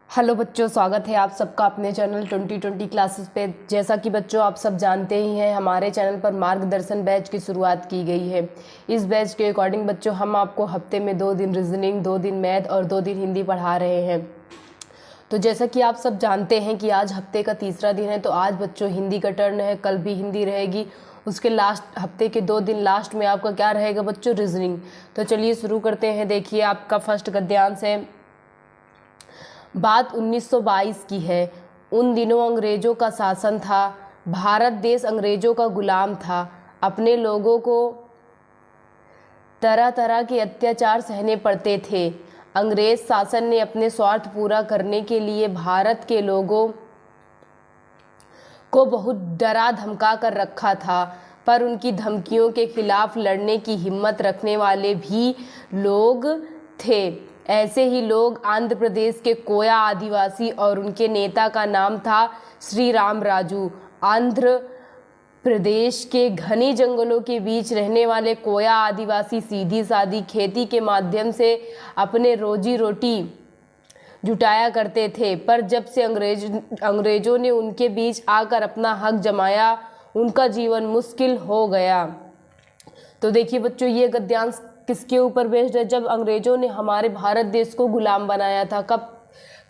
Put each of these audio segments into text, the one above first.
Hello बच्चों, स्वागत है आप सबका अपने चैनल 2020 क्लासेस पे। जैसा कि बच्चों आप सब जानते ही हैं, हमारे चैनल पर मार्गदर्शन बैच की शुरुआत की गई है। इस बैच के अकॉर्डिंग बच्चों हम आपको हफ्ते में 2 दिन रीजनिंग, 2 दिन मैथ और 2 दिन हिंदी पढ़ा रहे हैं। तो जैसा कि आप सब जानते हैं कि आज हफ्ते का तीसरा दिन है, तो आज बच्चों हिंदी का टर्न है, कल भी हिंदी रहेगी। उसके लास्ट हफ्ते के 2 दिन लास्ट में आपका क्या रहेगा बच्चों? रीजनिंग। तो चलिए शुरू करते हैं। देखिए आपका फर्स्ट गद्यांश है। बात 1922 की है। उन दिनों अंग्रेजों का शासन था। भारत देश अंग्रेजों का गुलाम था। अपने लोगों को तरह तरह के अत्याचार सहने पड़ते थे। अंग्रेज शासन ने अपने स्वार्थ पूरा करने के लिए भारत के लोगों को बहुत डरा धमका कर रखा था, पर उनकी धमकियों के खिलाफ लड़ने की हिम्मत रखने वाले भी लोग थे। ऐसे ही लोग आंध्र प्रदेश के कोया आदिवासी, और उनके नेता का नाम था श्री राम राजू। आंध्र प्रदेश के घने जंगलों के बीच रहने वाले कोया आदिवासी सीधी सादी खेती के माध्यम से अपने रोजी रोटी जुटाया करते थे, पर जब से अंग्रेजों ने उनके बीच आकर अपना हक जमाया, उनका जीवन मुश्किल हो गया। तो देखिए बच्चों, ये गद्यांश किसके ऊपर बेस्ड है? जब अंग्रेजों ने हमारे भारत देश को गुलाम बनाया था। कब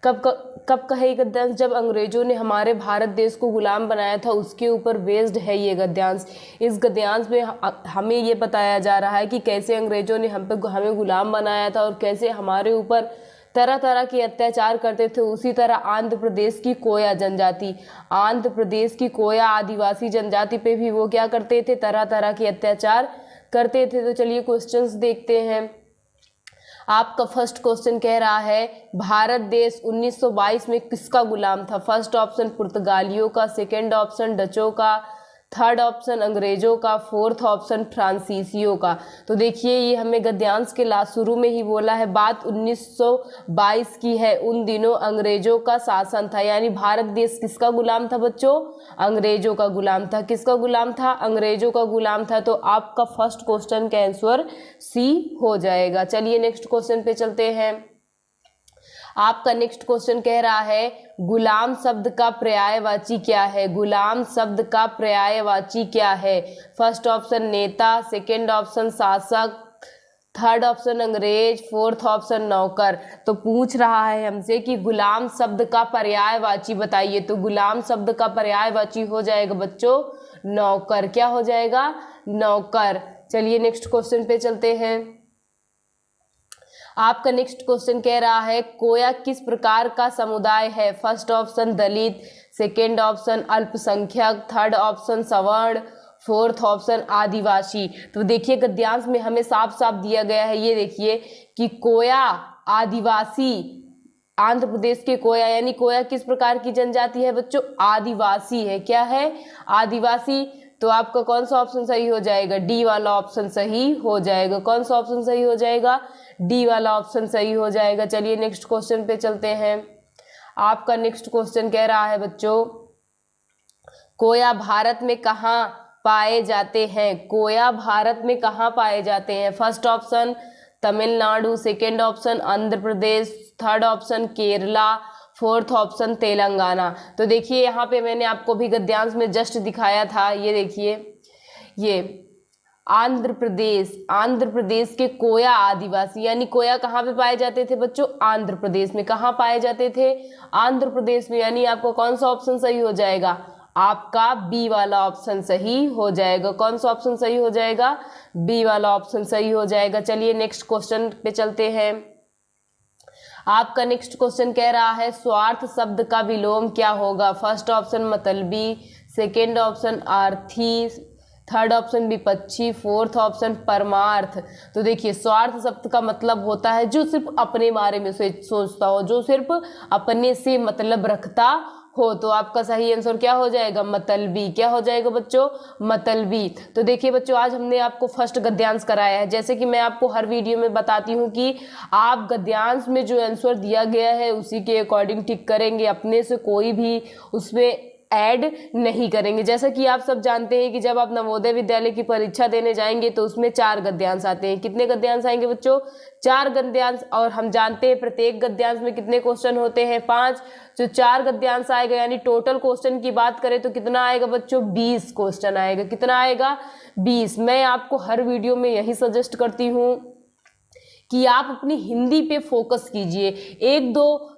कब कब का है ये गद्यांश? जब अंग्रेजों ने हमारे भारत देश को गुलाम बनाया था, उसके ऊपर बेस्ड है ये गद्यांश। इस गद्यांश में हमें ये बताया जा रहा है कि कैसे अंग्रेजों ने हमें गुलाम बनाया था और कैसे हमारे ऊपर तरह तरह के अत्याचार करते थे। उसी तरह आंध्र प्रदेश की कोया जनजाति, आंध्र प्रदेश की कोया आदिवासी जनजाति पे भी वो क्या करते थे? तरह तरह के अत्याचार करते थे। तो चलिए क्वेश्चंस देखते हैं। आपका फर्स्ट क्वेश्चन कह रहा है, भारत देश 1922 में किसका गुलाम था? फर्स्ट ऑप्शन पुर्तगालियों का, सेकंड ऑप्शन डचों का, थर्ड ऑप्शन अंग्रेजों का, फोर्थ ऑप्शन फ्रांसीसियों का। तो देखिए ये हमें गद्यांश के लास्ट शुरू में ही बोला है, बात 1922 की है। उन दिनों अंग्रेजों का शासन था, यानी भारत देश किसका गुलाम था बच्चों? अंग्रेजों का गुलाम था। किसका गुलाम था? अंग्रेजों का गुलाम था। तो आपका फर्स्ट क्वेश्चन का आंसर सी हो जाएगा। चलिए नेक्स्ट क्वेश्चन पे चलते हैं। आपका नेक्स्ट क्वेश्चन कह रहा है, गुलाम शब्द का पर्यायवाची क्या है? गुलाम शब्द का पर्यायवाची क्या है? फर्स्ट ऑप्शन नेता, सेकंड ऑप्शन शासक, थर्ड ऑप्शन अंग्रेज, फोर्थ ऑप्शन नौकर। तो पूछ रहा है हमसे कि गुलाम शब्द का पर्यायवाची बताइए। तो गुलाम शब्द का पर्यायवाची हो जाएगा बच्चों नौकर। क्या हो जाएगा? नौकर। चलिए नेक्स्ट क्वेश्चन पे चलते हैं। आपका नेक्स्ट क्वेश्चन कह रहा है, कोया किस प्रकार का समुदाय है? फर्स्ट ऑप्शन दलित, सेकंड ऑप्शन अल्पसंख्यक, थर्ड ऑप्शन सवर्ण, फोर्थ ऑप्शन आदिवासी। तो देखिए गद्यांश में हमें साफ साफ दिया गया है, ये देखिए कि कोया आदिवासी, आंध्र प्रदेश के कोया, यानी कोया किस प्रकार की जनजाति है बच्चों? आदिवासी है। क्या है? आदिवासी। तो आपका कौन सा ऑप्शन सही हो जाएगा? डी वाला ऑप्शन सही हो जाएगा। कौन सा ऑप्शन सही हो जाएगा? डी वाला ऑप्शन सही हो जाएगा। चलिए नेक्स्ट क्वेश्चन पे चलते हैं। आपका नेक्स्ट क्वेश्चन कह रहा है बच्चों, कोया भारत में कहाँ पाए जाते हैं? कोया भारत में कहाँ पाए जाते हैं? First option Tamil Nadu, second option Andhra Pradesh, third option Kerala, fourth option Telangana. तो देखिए यहाँ पे मैंने आपको भी गद्यांश में जस्ट दिखाया था, ये देखिए, ये आंध्र प्रदेश, आंध्र प्रदेश के कोया आदिवासी, यानी कोया कहाँ पे पाए जाते थे बच्चों? आंध्र प्रदेश में। कहाँ पाए जाते थे? आंध्र प्रदेश में। यानी आपको कौन सा ऑप्शन सही हो जाएगा? आपका बी वाला ऑप्शन सही हो जाएगा। कौन सा ऑप्शन सही हो जाएगा? बी वाला ऑप्शन सही हो जाएगा। चलिए नेक्स्ट क्वेश्चन पे चलते हैं। आपका नेक्स्ट क्वेश्चन कह रहा है, स्वार्थ शब्द का विलोम क्या होगा? फर्स्ट ऑप्शन मतलबी, सेकेंड ऑप्शन आर्थी, थर्ड ऑप्शन विपक्षी, फोर्थ ऑप्शन परमार्थ। तो देखिए स्वार्थ शब्द का मतलब होता है जो सिर्फ अपने बारे में सोचता हो, जो सिर्फ अपने से मतलब रखता हो। तो आपका सही आंसर क्या हो जाएगा? मतलबी। क्या हो जाएगा बच्चों? मतलबी। तो देखिए बच्चों, आज हमने आपको फर्स्ट गद्यांश कराया है। जैसे कि मैं आपको हर वीडियो में बताती हूँ कि आप गद्यांश में जो आंसर दिया गया है उसी के अकॉर्डिंग टिक करेंगे। अपने से कोई भी उसमें ऐड नहीं करेंगे। जैसा कि आप सब जानते हैं कि जब आप नवोदय विद्यालय की परीक्षा देने जाएंगे तो उसमें 4 गद्यांश आते हैं। कितने गद्यांश आएंगे बच्चों? 4 गद्यांश। और हम जानते हैं प्रत्येक गद्यांश में कितने क्वेश्चन होते हैं? 5। जो 4 गद्यांश आएगा यानी टोटल क्वेश्चन की बात करें तो कितना आएगा बच्चों? 20 क्वेश्चन आएगा। कितना आएगा? 20। मैं आपको हर वीडियो में यही सजेस्ट करती हूँ कि आप अपनी हिंदी पे फोकस कीजिए।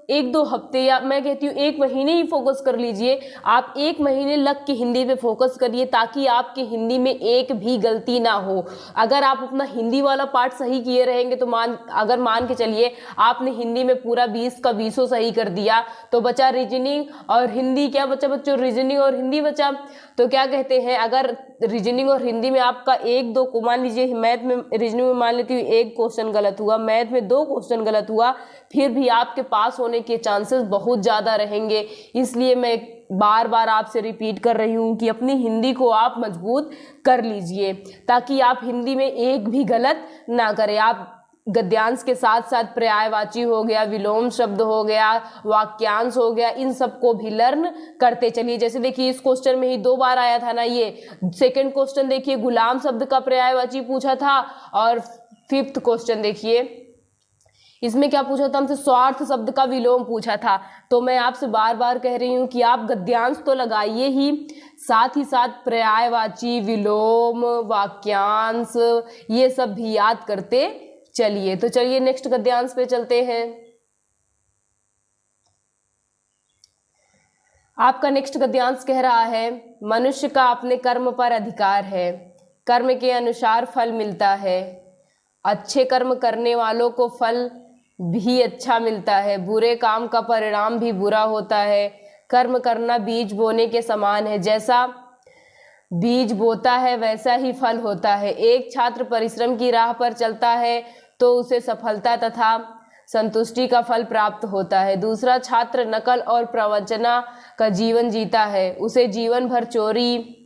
एक दो हफ्ते या मैं कहती हूँ 1 महीने ही फोकस कर लीजिए। आप 1 महीने लग के हिंदी पे फोकस करिए ताकि आपकी हिंदी में एक भी गलती ना हो। अगर आप अपना हिंदी वाला पार्ट सही किए रहेंगे तो मान के चलिए आपने हिंदी में पूरा 20 का 20 सही कर दिया तो बचा रीजनिंग और हिंदी। क्या बचा बच्चों? रीजनिंग और हिंदी बचा। तो क्या कहते हैं, अगर रीजनिंग और हिंदी में आपका 1-2 को मान लीजिए, मैथ में रीजनिंग में मान लेती हूँ 1 क्वेश्चन गलत हुआ, मैथ में 2 क्वेश्चन गलत हुआ, फिर भी आपके पास होने के चांसेस बहुत ज़्यादा रहेंगे। इसलिए मैं बार बार आपसे रिपीट कर रही हूँ कि अपनी हिंदी को आप मजबूत कर लीजिए ताकि आप हिंदी में एक भी गलत ना करें। आप गद्यांश के साथ साथ पर्यायवाची हो गया, विलोम शब्द हो गया, वाक्यांश हो गया, इन सबको भी लर्न करते चलिए। जैसे देखिए इस क्वेश्चन में ही 2 बार आया था ना, ये सेकंड क्वेश्चन देखिए गुलाम शब्द का पर्यायवाची पूछा था और 5th क्वेश्चन देखिए इसमें क्या पूछा था हमसे? स्वार्थ शब्द का विलोम पूछा था। तो मैं आपसे बार बार कह रही हूँ कि आप गद्यांश तो लगाइए ही साथ पर्यायवाची, विलोम, वाक्यांश ये सब भी याद करते चलिए। तो चलिए नेक्स्ट गद्यांश पे चलते हैं। आपका नेक्स्ट गद्यांश कह रहा है मनुष्य का अपने कर्म पर अधिकार है, कर्म के अनुसार फल मिलता है, अच्छे कर्म करने वालों को फल भी अच्छा मिलता है, बुरे काम का परिणाम भी बुरा होता है, कर्म करना बीज बोने के समान है, जैसा बीज बोता है वैसा ही फल होता है। एक छात्र परिश्रम की राह पर चलता है तो उसे सफलता तथा संतुष्टि का फल प्राप्त होता है। दूसरा छात्र नकल और प्रवंचना का जीवन जीता है, उसे जीवन भर चोरी,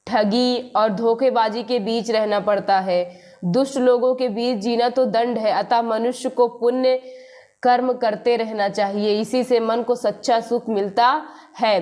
ठगी और धोखेबाजी के बीच रहना पड़ता है। दुष्ट लोगों के बीच जीना तो दंड है, अतः मनुष्य को पुण्य कर्म करते रहना चाहिए, इसी से मन को सच्चा सुख मिलता है।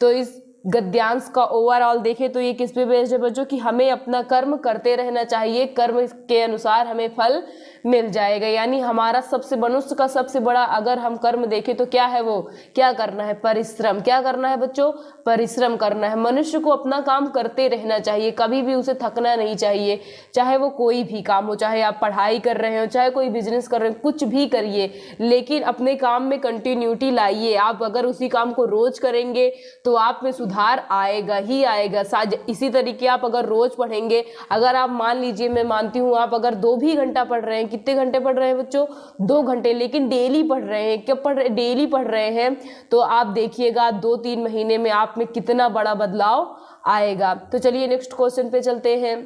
तो इस गद्यांश का ओवरऑल देखें तो ये किस पे बेस्ड है बच्चों कि हमें अपना कर्म करते रहना चाहिए, कर्म के अनुसार हमें फल मिल जाएगा। यानी हमारा मनुष्य का सबसे बड़ा अगर हम कर्म देखें तो क्या है, वो क्या करना है? परिश्रम। क्या करना है बच्चों? परिश्रम करना है। मनुष्य को अपना काम करते रहना चाहिए, कभी भी उसे थकना नहीं चाहिए, चाहे वो कोई भी काम हो, चाहे आप पढ़ाई कर रहे हो, चाहे कोई बिजनेस कर रहे हो, कुछ भी करिए लेकिन अपने काम में कंटिन्यूटी लाइए। आप अगर उसी काम को रोज करेंगे तो आप में सुधार आएगा ही आएगा। इसी तरीके आप अगर रोज पढ़ेंगे, अगर आप मान लीजिए, मैं मानती हूँ आप अगर 2 भी घंटा पढ़ रहे हैं, कितने घंटे पढ़ रहे हैं बच्चों? 2 घंटे, लेकिन डेली पढ़ रहे हैं, क्या पढ़ रहे? डेली पढ़ रहे हैं, तो आप देखिएगा 2-3 महीने में आप में कितना बड़ा बदलाव आएगा। तो चलिए नेक्स्ट क्वेश्चन पे चलते हैं।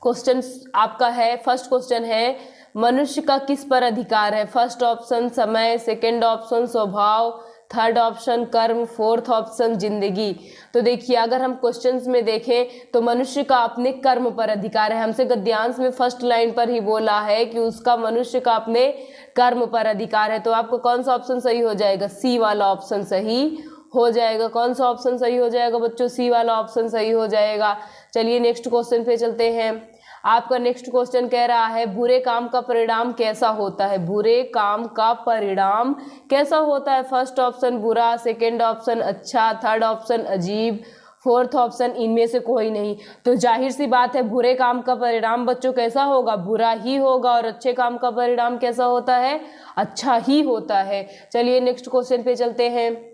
क्वेश्चन आपका है, फर्स्ट क्वेश्चन है मनुष्य का किस पर अधिकार है? फर्स्ट ऑप्शन समय, सेकंड ऑप्शन स्वभाव, थर्ड ऑप्शन कर्म, फोर्थ ऑप्शन जिंदगी। तो देखिए अगर हम क्वेश्चंस में देखें तो मनुष्य का अपने कर्म पर अधिकार है। हमसे गद्यांश में फर्स्ट लाइन पर ही बोला है कि उसका मनुष्य का अपने कर्म पर अधिकार है। तो आपको कौन सा ऑप्शन सही हो जाएगा? सी वाला ऑप्शन सही हो जाएगा। कौन सा ऑप्शन सही हो जाएगा बच्चों? सी वाला ऑप्शन सही हो जाएगा। चलिए नेक्स्ट क्वेश्चन पे चलते हैं। आपका नेक्स्ट क्वेश्चन कह रहा है बुरे काम का परिणाम कैसा होता है? बुरे काम का परिणाम कैसा होता है? फर्स्ट ऑप्शन बुरा, सेकंड ऑप्शन अच्छा, थर्ड ऑप्शन अजीब, फोर्थ ऑप्शन इनमें से कोई नहीं। तो जाहिर सी बात है बुरे काम का परिणाम बच्चों कैसा होगा? बुरा ही होगा। और अच्छे काम का परिणाम कैसा होता है? अच्छा ही होता है। चलिए नेक्स्ट क्वेश्चन पे चलते हैं।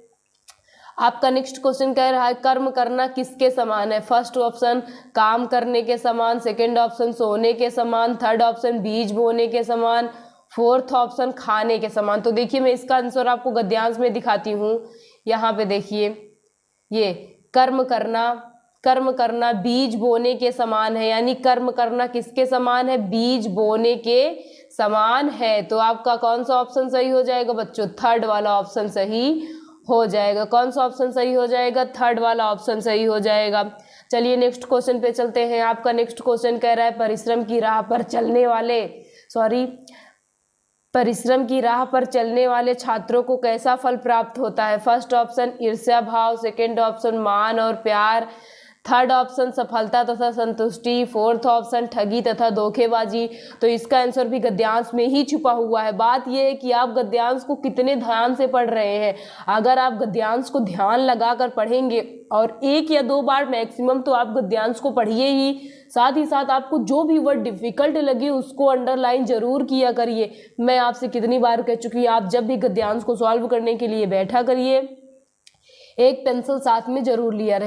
आपका नेक्स्ट क्वेश्चन कह रहा है कर्म करना किसके समान है? फर्स्ट ऑप्शन काम करने के समान, सेकंड ऑप्शन सोने के समान, थर्ड ऑप्शन बीज बोने के समान, फोर्थ ऑप्शन खाने के समान। तो देखिए मैं इसका आंसर आपको गद्यांश में दिखाती हूँ। यहाँ पे देखिए ये कर्म करना बीज बोने के समान है, यानी कर्म करना किसके समान है? बीज बोने के समान है। तो आपका कौन सा ऑप्शन सही हो जाएगा बच्चों? थर्ड वाला ऑप्शन सही हो जाएगा। कौन सा ऑप्शन सही हो जाएगा? थर्ड वाला ऑप्शन सही हो जाएगा। चलिए नेक्स्ट क्वेश्चन पे चलते हैं। आपका नेक्स्ट क्वेश्चन कह रहा है परिश्रम की राह पर चलने वाले परिश्रम की राह पर चलने वाले छात्रों को कैसा फल प्राप्त होता है? फर्स्ट ऑप्शन ईर्ष्या भाव, सेकंड ऑप्शन मान और प्यार, थर्ड ऑप्शन सफलता तथा संतुष्टि, फोर्थ ऑप्शन ठगी तथा धोखेबाजी। तो इसका आंसर भी गद्यांश में ही छुपा हुआ है। बात यह है कि आप गद्यांश को कितने ध्यान से पढ़ रहे हैं। अगर आप गद्यांश को ध्यान लगाकर पढ़ेंगे और 1 या 2 बार मैक्सिमम तो आप गद्यांश को पढ़िए ही साथ आपको जो भी वर्ड डिफिकल्ट लगे उसको अंडरलाइन जरूर किया करिए। मैं आपसे कितनी बार कह चुकी, आप जब भी गद्यांश को सॉल्व करने के लिए बैठा करिए एक पेंसिल साथ में जरूर लिया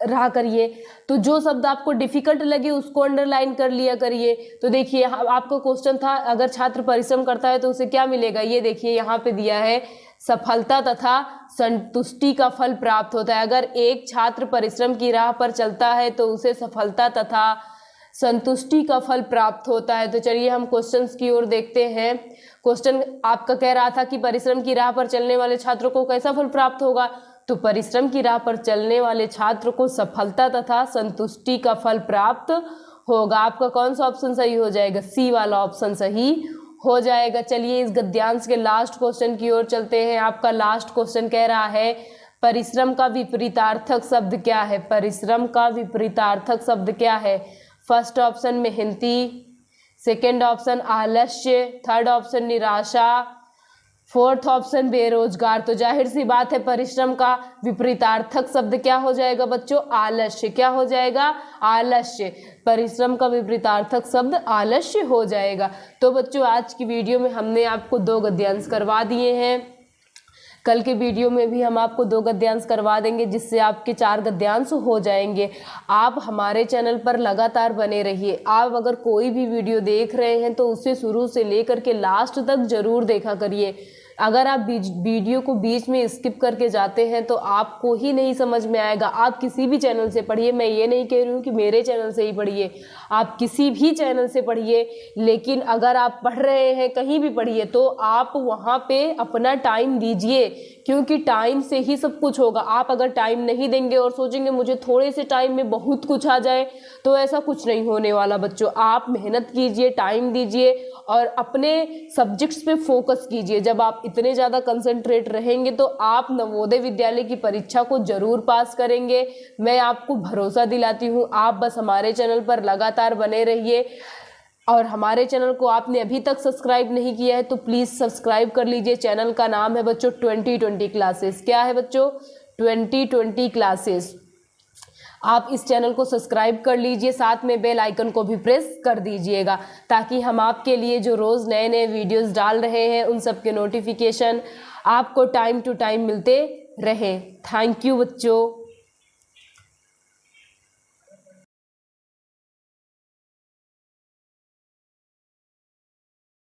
रहा करिए। तो जो शब्द आपको डिफिकल्ट लगे उसको अंडरलाइन कर लिया करिए। तो देखिए आपका क्वेश्चन था अगर छात्र परिश्रम करता है तो उसे क्या मिलेगा, ये देखिए यहाँ पे दिया है सफलता तथा संतुष्टि का फल प्राप्त होता है। अगर एक छात्र परिश्रम की राह पर चलता है तो उसे सफलता तथा संतुष्टि का फल प्राप्त होता है। तो चलिए हम क्वेश्चंस की ओर देखते हैं। क्वेश्चन आपका कह रहा था कि परिश्रम की राह पर चलने वाले छात्रों को कैसा फल प्राप्त होगा, तो परिश्रम की राह पर चलने वाले छात्र को सफलता तथा संतुष्टि का फल प्राप्त होगा। आपका कौन सा ऑप्शन सही हो जाएगा? सी वाला ऑप्शन सही हो जाएगा। चलिए इस गद्यांश के लास्ट क्वेश्चन की ओर चलते हैं। आपका लास्ट क्वेश्चन कह रहा है परिश्रम का विपरीतार्थक शब्द क्या है? परिश्रम का विपरीतार्थक शब्द क्या है? फर्स्ट ऑप्शन मेहनती, सेकंड ऑप्शन आलस्य, थर्ड ऑप्शन निराशा, फोर्थ ऑप्शन बेरोजगार। तो जाहिर सी बात है परिश्रम का विपरीतार्थक शब्द क्या हो जाएगा बच्चों? आलस्य। क्या हो जाएगा? आलस्य। परिश्रम का विपरीतार्थक शब्द आलस्य हो जाएगा। तो बच्चों आज की वीडियो में हमने आपको 2 गद्यांश करवा दिए हैं। कल के वीडियो में भी हम आपको 2 गद्यांश करवा देंगे जिससे आपके 4 गद्यांश हो जाएंगे। आप हमारे चैनल पर लगातार बने रहिए। आप अगर कोई भी वीडियो देख रहे हैं तो उसे शुरू से लेकर के लास्ट तक जरूर देखा करिए। अगर आप वीडियो को बीच में स्किप करके जाते हैं तो आपको ही नहीं समझ में आएगा। आप किसी भी चैनल से पढ़िए, मैं ये नहीं कह रही हूँ कि मेरे चैनल से ही पढ़िए, आप किसी भी चैनल से पढ़िए, लेकिन अगर आप पढ़ रहे हैं कहीं भी पढ़िए तो आप वहाँ पे अपना टाइम दीजिए, क्योंकि टाइम से ही सब कुछ होगा। आप अगर टाइम नहीं देंगे और सोचेंगे मुझे थोड़े से टाइम में बहुत कुछ आ जाए, तो ऐसा कुछ नहीं होने वाला बच्चों। आप मेहनत कीजिए, टाइम दीजिए और अपने सब्जेक्ट्स पे फोकस कीजिए। जब आप इतने ज़्यादा कंसंट्रेट रहेंगे तो आप नवोदय विद्यालय की परीक्षा को जरूर पास करेंगे, मैं आपको भरोसा दिलाती हूँ। आप बस हमारे चैनल पर लगातार बने रहिए और हमारे चैनल को आपने अभी तक सब्सक्राइब नहीं किया है तो प्लीज़ सब्सक्राइब कर लीजिए। चैनल का नाम है बच्चों 2020 क्लासेस। क्या है बच्चों? 2020 क्लासेस। आप इस चैनल को सब्सक्राइब कर लीजिए, साथ में बेल आइकन को भी प्रेस कर दीजिएगा ताकि हम आपके लिए जो रोज़ नए नए वीडियोस डाल रहे हैं उन सब के नोटिफिकेशन आपको टाइम टू टाइम मिलते रहें। थैंक यू बच्चों।